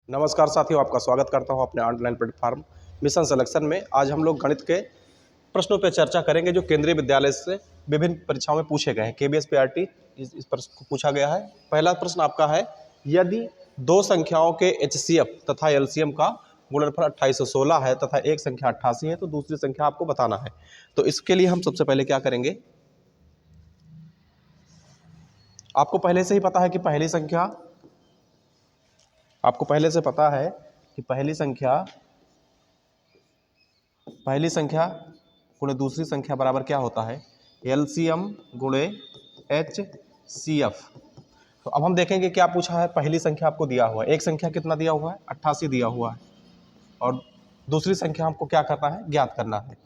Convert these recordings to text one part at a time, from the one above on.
नमस्कार साथियों, आपका स्वागत करता हूं अपने ऑनलाइन प्लेटफॉर्म मिशन सिलेक्शन में। आज हम लोग गणित के प्रश्नों पर चर्चा करेंगे जो केंद्रीय विद्यालय से विभिन्न परीक्षाओं में पूछे गए हैं। केबीएस पीआरटी इस प्रश्न को पूछा गया है। पहला प्रश्न आपका है, यदि दो संख्याओं के एचसीएफ तथा एलसीएम का गुणनफल 2816 है तथा एक संख्या 88 है तो दूसरी संख्या आपको बताना है। तो इसके लिए हम सबसे पहले क्या करेंगे, आपको पहले से ही पता है कि पहली संख्या गुणे दूसरी संख्या बराबर क्या होता है, एलसीएम गुणे एच सी एफ। तो अब हम देखेंगे क्या पूछा है। पहली संख्या आपको दिया हुआ है, एक संख्या कितना दिया हुआ है, 88 दिया हुआ है, और दूसरी संख्या हमको क्या करना है, ज्ञात करना है।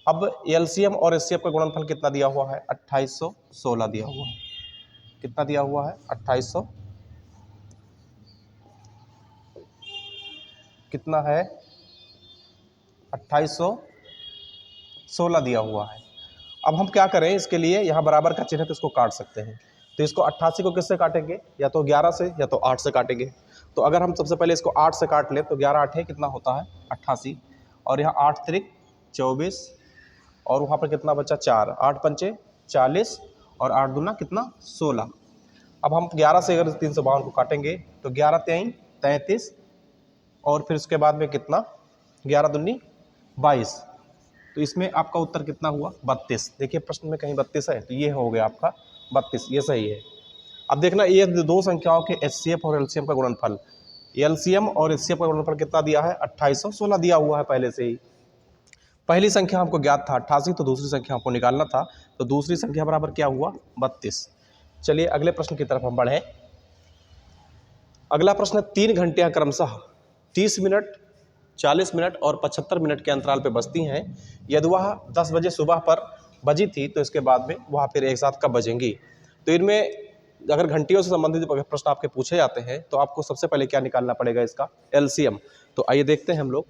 अब एलसीएम और एचसीएफ का गुणनफल कितना दिया हुआ है, 2816 दिया हुआ है। कितना दिया हुआ है, 2800 कितना है, 2816 दिया हुआ है। अब हम क्या करें, इसके लिए यहाँ बराबर का चिन्ह है तो इसको काट सकते हैं। तो इसको 88 को किससे काटेंगे, या तो 11 से या तो 8 से काटेंगे। तो अगर हम सबसे पहले इसको 8 से काट लें तो 11 8 कितना होता है, 88, और यहाँ 8 त्रिक 24, और वहाँ पर कितना बचा, 4, 8 पंचे 40, और 8 दूना कितना, 16। अब हम 11 से अगर 352 को काटेंगे तो 11 3 33, और फिर उसके बाद में कितना, 11 दूनी 22। तो इसमें आपका उत्तर कितना हुआ, 32। देखिए प्रश्न में कहीं 32 है तो ये हो गया आपका 32, ये सही है। अब देखना, ये दो संख्याओं के एचसीएफ और एलसीएम का गुणनफल, एलसीएम और एचसीएफ का गुणनफल कितना दिया है, 2816 दिया हुआ है पहले से ही। पहली संख्या हमको ज्ञात था 88, तो दूसरी संख्या हमको निकालना था, तो दूसरी संख्या बराबर क्या हुआ, 32। चलिए अगले प्रश्न की तरफ हम बढ़े। अगला प्रश्न है, 3 घंटियां क्रमशः 30 मिनट, 40 मिनट और 75 मिनट के अंतराल पे बजती हैं। यदि वह 10 बजे सुबह पर बजी थी तो इसके बाद में वह फिर एक साथ कब बजेंगी। तो इनमें अगर घंटियों से संबंधित प्रश्न आपके पूछे जाते हैं तो आपको सबसे पहले क्या निकालना पड़ेगा, इसका एलसीएम। तो आइए देखते हैं हम लोग।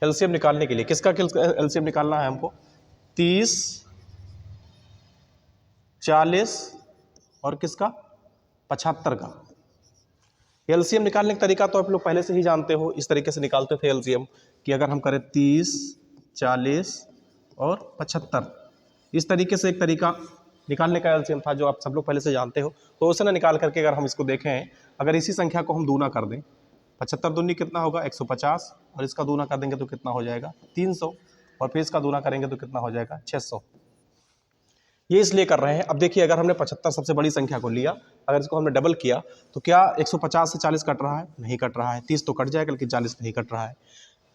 एलसीएम निकालने के लिए किसका एलसीएम निकालना है हमको, 30, 40 और किसका, 75 का। एलसीएम निकालने का तरीका तो आप लोग पहले से ही जानते हो, इस तरीके से निकालते थे एलसीएम कि अगर हम करें 30, 40 और 75, इस तरीके से एक तरीका निकालने का एलसीएम था जो आप सब लोग पहले से जानते हो। तो उसे ना निकाल करके अगर हम इसको देखें, अगर इसी संख्या को हम दूना कर दें, 75 दूनी कितना होगा, 150, और इसका दूना कर देंगे तो कितना हो जाएगा, 300, और फिर इसका दूना करेंगे तो कितना हो जाएगा, 600। ये इसलिए कर रहे हैं। अब देखिए, अगर हमने 75 सबसे बड़ी संख्या को लिया, अगर इसको हमने डबल किया तो क्या 150 से 40 कट रहा है, नहीं कट रहा है। 30 तो कट जाएगा लेकिन 40 नहीं कट रहा है।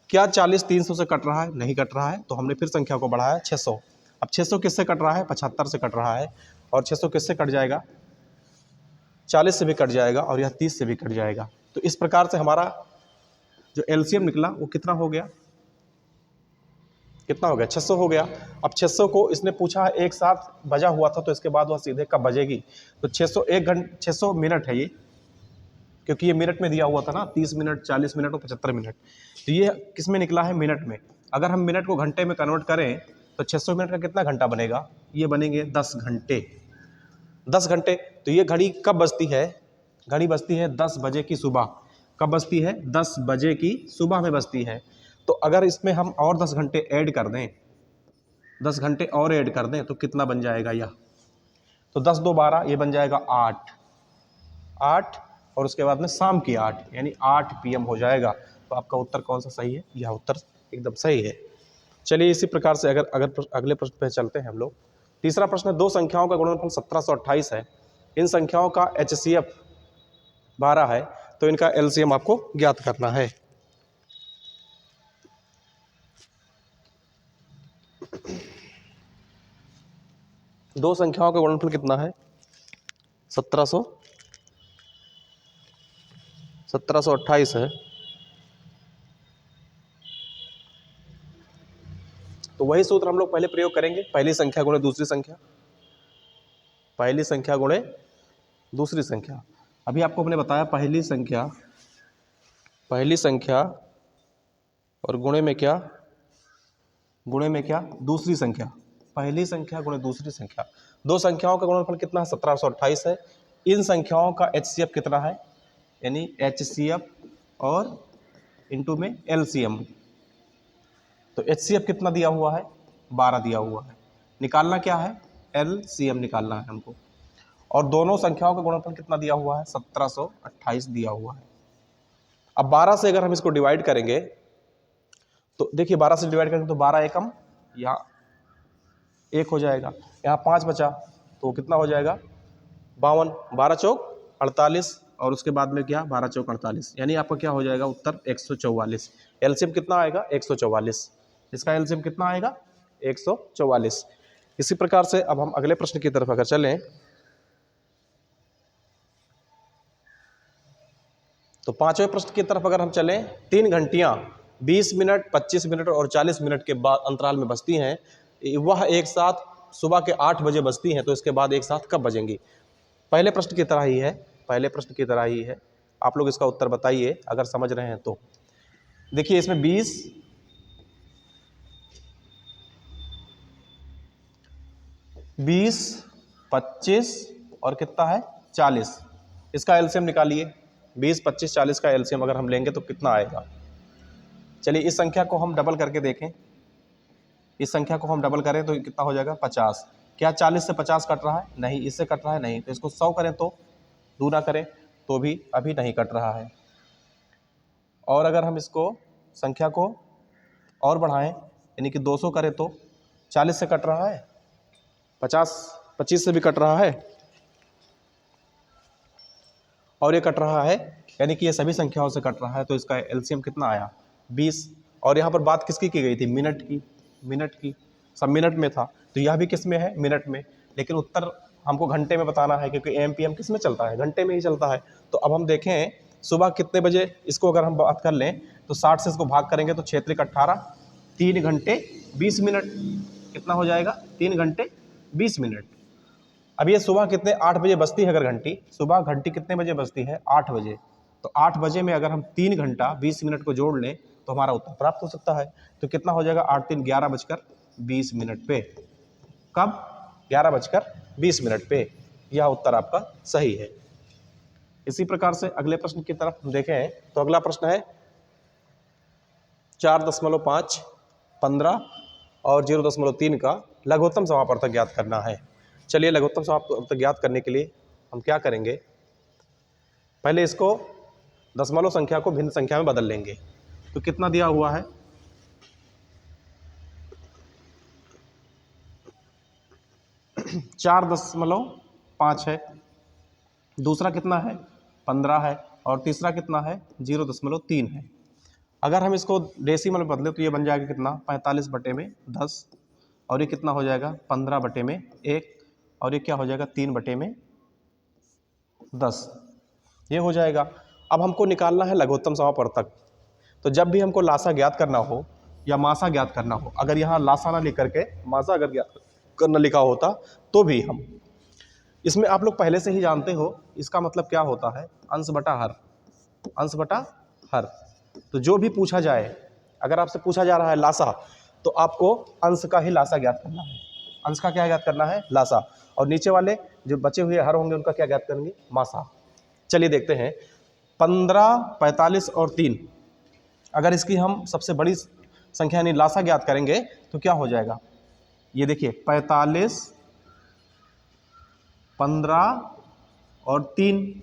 क्या 40 300 से कट रहा है, नहीं कट रहा है। तो हमने फिर संख्या को बढ़ाया 600। अब 600 किससे कट रहा है, 75 से कट रहा है, और 600 किससे कट जाएगा, 40 से भी कट जाएगा, और यह 30 से भी कट जाएगा। तो इस प्रकार से हमारा जो एलसीएम निकला वो कितना हो गया, 600 हो गया। अब 600 को इसने पूछा है एक साथ बजा हुआ था, तो इसके बाद वह सीधे कब बजेगी। तो 600 एक घंटे 600 मिनट है ये, क्योंकि ये मिनट में दिया हुआ था ना, 30 मिनट, 40 मिनट और 75 मिनट। तो ये किस में निकला है, मिनट में। अगर हम मिनट को घंटे में कन्वर्ट करें तो 600 मिनट का कितना घंटा बनेगा, ये बनेंगे 10 घंटे। 10 घंटे। तो ये घड़ी कब बजती है, घड़ी बजती है 10 बजे की सुबह। कब बजती है, 10 बजे की सुबह में बजती है। तो अगर इसमें हम और 10 घंटे ऐड कर दें, 10 घंटे और ऐड कर दें तो कितना बन जाएगा यह, तो 10 2 12, ये बन जाएगा 8, और उसके बाद में शाम की 8, यानी 8 PM हो जाएगा। तो आपका उत्तर कौन सा सही है, यह उत्तर एकदम सही है। चलिए इसी प्रकार से अगर अगले प्रश्न पे चलते हैं हम लोग। तीसरा प्रश्न है, दो संख्याओं का गुणनफल 1728 है। इन संख्याओं का एचसीएफ 12 है, तो इनका एलसीएम आपको ज्ञात करना है। दो संख्याओं का गुणनफल कितना है, 1728 है। तो वही सूत्र हम लोग पहले प्रयोग करेंगे, पहली संख्या गुणे दूसरी संख्या, पहली संख्या गुणे दूसरी संख्या। अभी आपको हमने बताया पहली संख्या और गुणे में क्या, दूसरी संख्या। पहली संख्या गुणे दूसरी संख्या, दो संख्याओं का गुणनफल कितना है 1728 है। इन संख्याओं का HCF कितना है, यानी HCF और इनटू में LCM। तो HCF कितना दिया हुआ है 12 दिया हुआ है, निकालना क्या है LCM निकालना है हमको, और दोनों संख्याओं का गुणनफल कितना दिया हुआ है 1728 दिया हुआ है। अब 12 से अगर हम इसको डिवाइड करेंगे तो देखिए 12 से डिवाइड करेंगे तो 12 एकम यहाँ 1 हो जाएगा, यहाँ 5 बचा तो कितना हो जाएगा 52, 12 चौक 48 और उसके बाद में क्या 12 चौक 48, यानी आपका क्या हो जाएगा उत्तर 144। एलसीएम कितना आएगा 144, इसका एलसीएम कितना आएगा 144। इसी प्रकार से अब हम अगले प्रश्न की तरफ अगर चलें तो पांचवें प्रश्न की तरफ अगर हम चलें, 3 घंटियां 20 मिनट 25 मिनट और 40 मिनट के बाद अंतराल में बजती हैं, वह एक साथ सुबह के 8 बजे बजती हैं, तो इसके बाद एक साथ कब बजेंगी। पहले प्रश्न की तरह ही है, पहले प्रश्न की तरह ही है, आप लोग इसका उत्तर बताइए अगर समझ रहे हैं तो। देखिए इसमें 20 25 और कितना है 40, इसका एलसीएम निकालिए। 20 25 40 का एलसीएम अगर हम लेंगे तो कितना आएगा। चलिए इस संख्या को हम डबल करके देखें, इस संख्या को हम डबल करें तो कितना हो जाएगा 50। क्या 40 से 50 कट रहा है, नहीं, इससे कट रहा है, नहीं, तो इसको 100 करें तो, दूना करें तो भी अभी नहीं कट रहा है। और अगर हम इसको संख्या को और बढ़ाएं यानी कि 200 करें तो 40 से कट रहा है, 25 से भी कट रहा है और ये कट रहा है, यानी कि ये सभी संख्याओं से कट रहा है, तो इसका एलसीएम कितना आया 20। और यहाँ पर बात किसकी की गई थी, मिनट की, मिनट की, सब मिनट में था, तो यह भी किस में है मिनट में, लेकिन उत्तर हमको घंटे में बताना है क्योंकि एम पी एम किस में चलता है, घंटे में ही चलता है। तो अब हम देखें सुबह कितने बजे, इसको अगर हम बात कर लें तो 60 से इसको भाग करेंगे तो 6 × 18, 3 घंटे 20 मिनट, कितना हो जाएगा 3 घंटे 20 मिनट। अब ये सुबह कितने 8 बजे बजती है, अगर घंटी सुबह घंटी कितने बजे बजती है 8 बजे, तो 8 बजे में अगर हम 3 घंटा 20 मिनट को जोड़ लें तो हमारा उत्तर प्राप्त हो सकता है। तो कितना हो जाएगा 8 3 11:20 पे, कब 11:20 पे, यह उत्तर आपका सही है। इसी प्रकार से अगले प्रश्न की तरफ हम देखें तो अगला प्रश्न है 4.5, 15 और 0.3 का लघुत्तम समापवर्तक ज्ञात करना है। चलिए लघुत्तम समापवर्तक ज्ञात करने के लिए हम क्या करेंगे, पहले इसको दशमलव संख्या को भिन्न संख्या में बदल लेंगे। तो कितना दिया हुआ है 4.5 है, दूसरा कितना है 15 है और तीसरा कितना है 0.3 है। अगर हम इसको डेसिमल में बदलें तो ये बन जाएगा कितना 45/10 और ये कितना हो जाएगा 15/1 और ये क्या हो जाएगा 3/10, ये हो जाएगा। अब हमको निकालना है लघुत्तम समापवर्तक। तो जब भी हमको लासा ज्ञात करना हो या मासा ज्ञात करना हो, अगर यहाँ लासा ना लिख करके मासा अगर ज्ञात करना लिखा होता तो भी हम इसमें, आप लोग पहले से ही जानते हो इसका मतलब क्या होता है, अंश बटा हर, अंश बटा हर। तो जो भी पूछा जाए, अगर आपसे पूछा जा रहा है लासा, तो आपको अंश का ही लासा ज्ञात करना है, अंश का क्या ज्ञात करना है लासा, और नीचे वाले जो बचे हुए हर होंगे उनका क्या ज्ञात करेंगे मासा। चलिए देखते हैं 15, 45 और 3, अगर इसकी हम सबसे बड़ी संख्या यानी लासा ज्ञात करेंगे तो क्या हो जाएगा, ये देखिए 45, 15 और 3,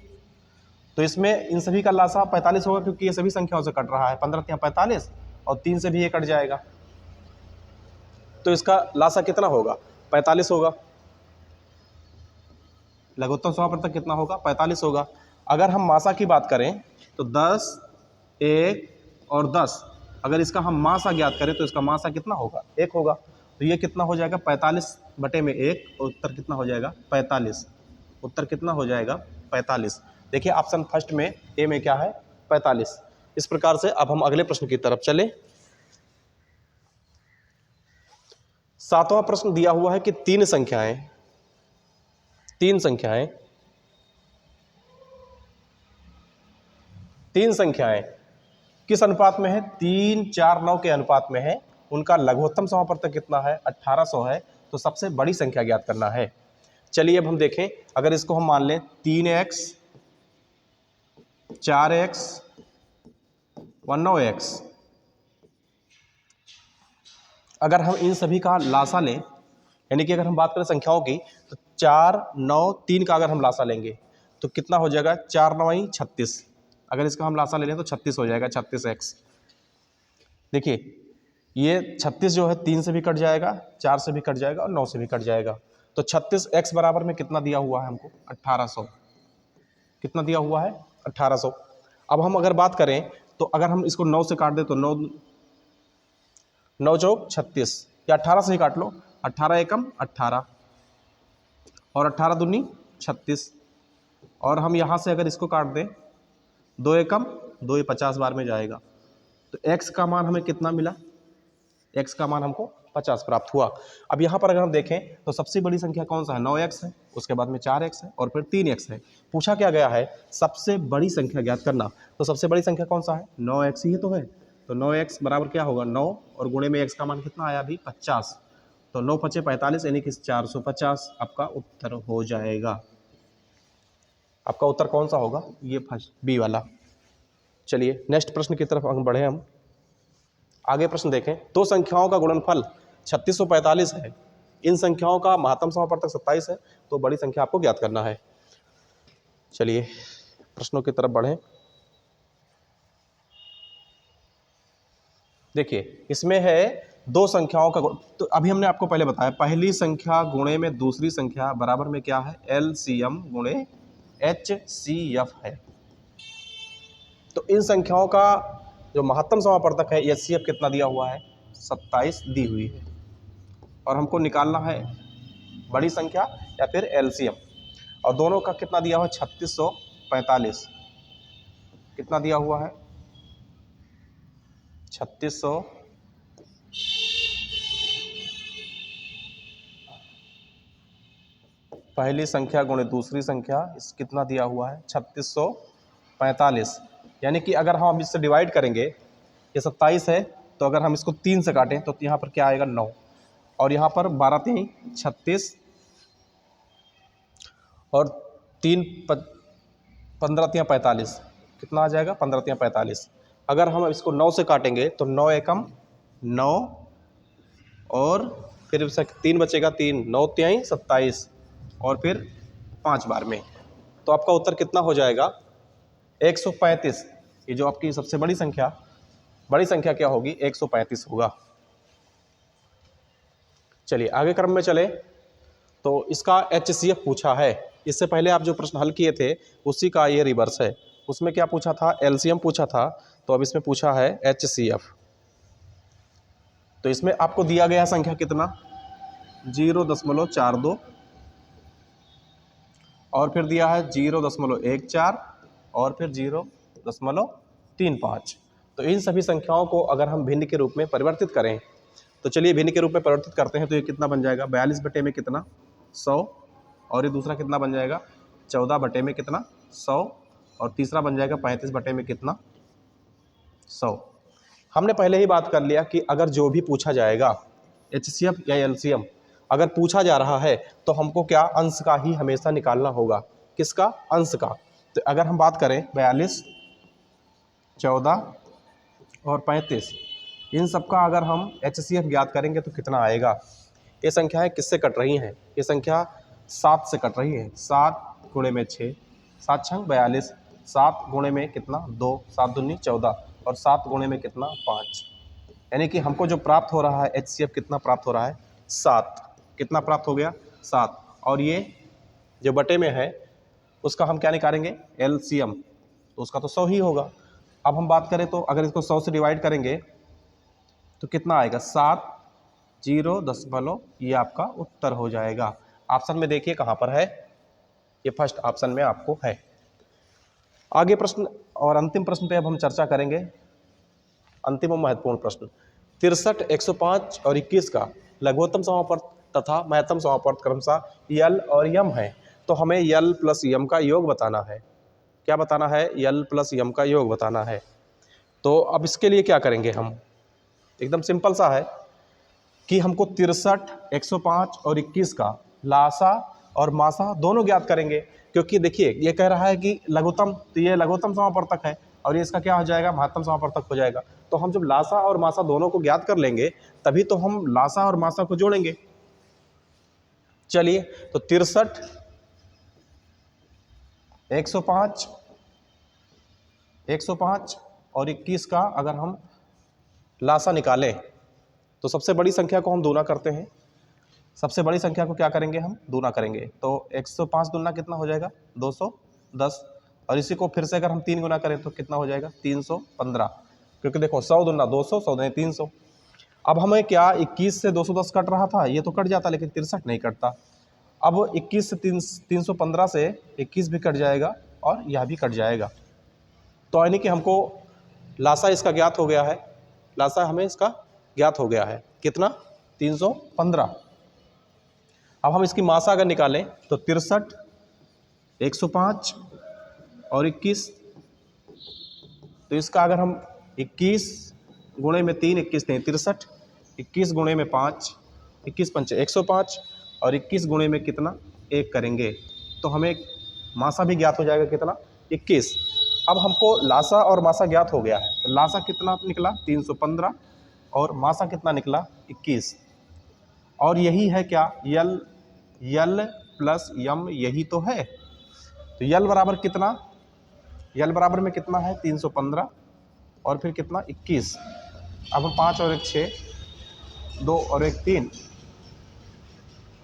तो इसमें इन सभी का लासा 45 होगा क्योंकि ये सभी संख्याओं से कट रहा है, 15 × 45 और 3 से भी ये कट जाएगा, तो इसका लासा कितना होगा 45 होगा। लघुत्तम समापवर्तक कितना होगा 45 होगा। अगर हम मासा की बात करें तो 10, 1 और 10, अगर इसका हम मासा ज्ञात करें तो इसका मासा कितना होगा 1 होगा, तो ये कितना हो जाएगा 45/1, उत्तर कितना हो जाएगा 45, उत्तर कितना हो जाएगा 45। देखिए ऑप्शन फर्स्ट में ए में क्या है 45। इस प्रकार से अब हम अगले प्रश्न की तरफ चलें। 7वां प्रश्न दिया हुआ है कि तीन संख्याएं किस अनुपात में है, 3, 4, 9 के अनुपात में है, उनका लघुत्तम समापवर्तक कितना है 1800 है तो सबसे बड़ी संख्या ज्ञात करना है। चलिए अब हम देखें, अगर इसको हम मान लें 3x 4x 19x, अगर हम इन सभी का लासा लें, यानी कि अगर हम बात करें संख्याओं की, तो 4 9 3 का अगर हम लासा लेंगे तो कितना हो जाएगा, 4 9 36। अगर इसका हम लासा ले लें तो 36 हो जाएगा, 36x। देखिए ये 36 जो है 3 से भी कट जाएगा, 4 से भी कट जाएगा और 9 से भी कट जाएगा। तो 36x बराबर में कितना दिया हुआ है हमको, 1800। कितना दिया हुआ है, 1800। अब हम अगर बात करें तो अगर हम इसको 9 से काट दें तो 9 9 चौक 36, या 18 से ही काट लो, 18 एकम 18 और 18 दूनी 36। और हम यहाँ से अगर इसको काट दें 2 एकम 2, ये 50 बार में जाएगा। तो x का मान हमें कितना मिला, x का मान हमको 50 प्राप्त हुआ। अब यहाँ पर अगर हम देखें तो सबसे बड़ी संख्या कौन सा है, 9x है, उसके बाद में 4x है और फिर 3x है। पूछा क्या गया है, सबसे बड़ी संख्या ज्ञात करना। तो सबसे बड़ी संख्या कौन सा है, 9x ही तो है। तो 9x बराबर क्या होगा, 9 और गुणे में x का मान कितना आया अभी, 50। तो 9 5 45 यानी कि 450 आपका उत्तर हो जाएगा। आपका उत्तर कौन सा होगा, ये फर्स्ट बी वाला। चलिए नेक्स्ट प्रश्न की तरफ आगे बढ़े हम। आगे प्रश्न देखें, दो संख्याओं का गुणनफल 3645 है, इन संख्याओं का महत्तम समापवर्तक 27 है, तो बड़ी संख्या आपको ज्ञात करना है। चलिए प्रश्नों की तरफ बढ़ें। देखिए इसमें है दो संख्याओं का, तो अभी हमने आपको पहले बताया पहली संख्या गुणे में दूसरी संख्या बराबर में क्या है, LCM गुणे HCF है। तो इन संख्याओं का जो महत्तम समापवर्तक है HCF कितना दिया हुआ है, 27 दी हुई है, और हमको निकालना है बड़ी संख्या या फिर LCM। और दोनों का कितना दिया हुआ है, 3645। कितना दिया हुआ है, 3600 पहली संख्या गुणे दूसरी संख्या, इस कितना दिया हुआ है, 3645। यानी कि अगर हम इससे डिवाइड करेंगे, ये 27 है, तो अगर हम इसको 3 से काटें तो यहाँ पर क्या आएगा, 9, और यहाँ पर 12 3 36 और 3 15 3 45, कितना आ जाएगा, 15 3 45। अगर हम इसको 9 से काटेंगे तो 9 एकम 9 और फिर 3 बचेगा, 3 9 3 27 और फिर 5 बार में। तो आपका उत्तर कितना हो जाएगा, 135। ये जो आपकी सबसे बड़ी संख्या क्या होगी, 135 होगा। चलिए आगे क्रम में चले, तो इसका HCF पूछा है। इससे पहले आप जो प्रश्न हल किए थे उसी का ये रिवर्स है। उसमें क्या पूछा था, LCM पूछा था, तो अब इसमें पूछा है HCF। तो इसमें आपको दिया गया संख्या कितना, 0.42 और फिर दिया है 0.14 और फिर 0.35। तो इन सभी संख्याओं को अगर हम भिन्न के रूप में परिवर्तित करें, तो चलिए भिन्न के रूप में परिवर्तित करते हैं। तो ये कितना बन जाएगा, 42 बटे में कितना, 100, और ये दूसरा कितना बन जाएगा, 14 बटे में कितना, 100, और तीसरा बन जाएगा 35 बटे में कितना, 100। हमने पहले ही बात कर लिया कि अगर जो भी पूछा जाएगा HCF या LCM अगर पूछा जा रहा है तो हमको क्या, अंश का ही हमेशा निकालना होगा। किसका, अंश का। तो अगर हम बात करें 42 14 और 35, इन सब का अगर हम HCF ज्ञात करेंगे तो कितना आएगा। ये संख्याएं किससे कट रही हैं, ये संख्या 7 से कट रही है। 7 गुणे में 6, 7 छंग 42, 7 गुणे में कितना, 2, 7 दूनी 14 और 7 गुणे में कितना, 5। यानी कि हमको जो प्राप्त हो रहा है HCF कितना प्राप्त हो रहा है, 7। कितना प्राप्त हो गया, 7। और ये जो बटे में है उसका हम क्या निकालेंगे, LCM, तो उसका तो 100 ही होगा। अब हम बात करें तो अगर इसको 100 से डिवाइड करेंगे तो कितना आएगा, 7 0.0, ये आपका उत्तर हो जाएगा। ऑप्शन में देखिए कहाँ पर है, ये फर्स्ट ऑप्शन में आपको है। आगे प्रश्न और अंतिम प्रश्न पे अब हम चर्चा करेंगे। अंतिम और महत्वपूर्ण प्रश्न, 63 105 और 21 का लघुत्तम समापवर्त तथा महत्तम समापवर्त क्रमशः यल और यम है। तो हमें यल प्लस यम का योग बताना है। क्या बताना है, यल प्लस यम का योग बताना है। तो अब इसके लिए क्या करेंगे हम, एकदम सिंपल सा है। कि हमको 63, 105 और 21 का लासा और मासा दोनों ज्ञात करेंगे, क्योंकि देखिए ये कह रहा है कि लघुत्तम, तो ये लघुत्तम समापवर्तक है और ये इसका क्या हो जाएगा, महत्तम समापवर्तक हो जाएगा। तो हम जब लासा और मासा दोनों को ज्ञात कर लेंगे तभी तो हम लासा और मासा को जोड़ेंगे। चलिए, तो 63, 105, 105 और 21 का अगर हम लासा निकालें तो सबसे बड़ी संख्या को हम दूना करते हैं। सबसे बड़ी संख्या को क्या करेंगे, हम दूना करेंगे। तो 105 दूना कितना हो जाएगा, 210। और इसी को फिर से अगर हम 3 गुना करें तो कितना हो जाएगा, 315। क्योंकि देखो 100 दूना 200, 100 दूना 300। अब हमें क्या 21 से 210 कट रहा था, ये तो कट जाता, लेकिन 63 नहीं कटता। अब 21 से 315 से 21 भी कट जाएगा और यह भी कट जाएगा। तो यानी कि हमको लासा इसका ज्ञात हो गया है, लासा हमें इसका ज्ञात हो गया है, कितना, 315। अब हम इसकी मासा अगर निकालें तो 63, 105 और 21, तो इसका अगर हम 21 गुणे में 3, 21 नहीं 63, 21 गुणे में 5, 21 पंचे 105 और 21 गुणे में कितना, 1 करेंगे तो हमें मासा भी ज्ञात हो जाएगा, कितना, 21। अब हमको लासा और मासा ज्ञात हो गया है, तो लासा कितना निकला, 315 और मासा कितना निकला, 21। और यही है क्या, यल प्लस यम, यही तो है। तो यल बराबर कितना, यल बराबर में कितना है, 315 और फिर कितना, 21। अब हम 5 और 1 6, 2 और 1 3,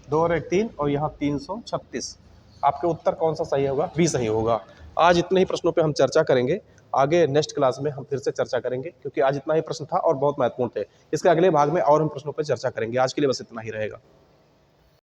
2 और 1 3 और यहाँ 336। आपके उत्तर कौन सा सही होगा, बी सही होगा। आज इतने ही प्रश्नों पे हम चर्चा करेंगे, आगे नेक्स्ट क्लास में हम फिर से चर्चा करेंगे, क्योंकि आज इतना ही प्रश्न था और बहुत महत्वपूर्ण थे। इसके अगले भाग में और हम प्रश्नों पर चर्चा करेंगे। आज के लिए बस इतना ही रहेगा।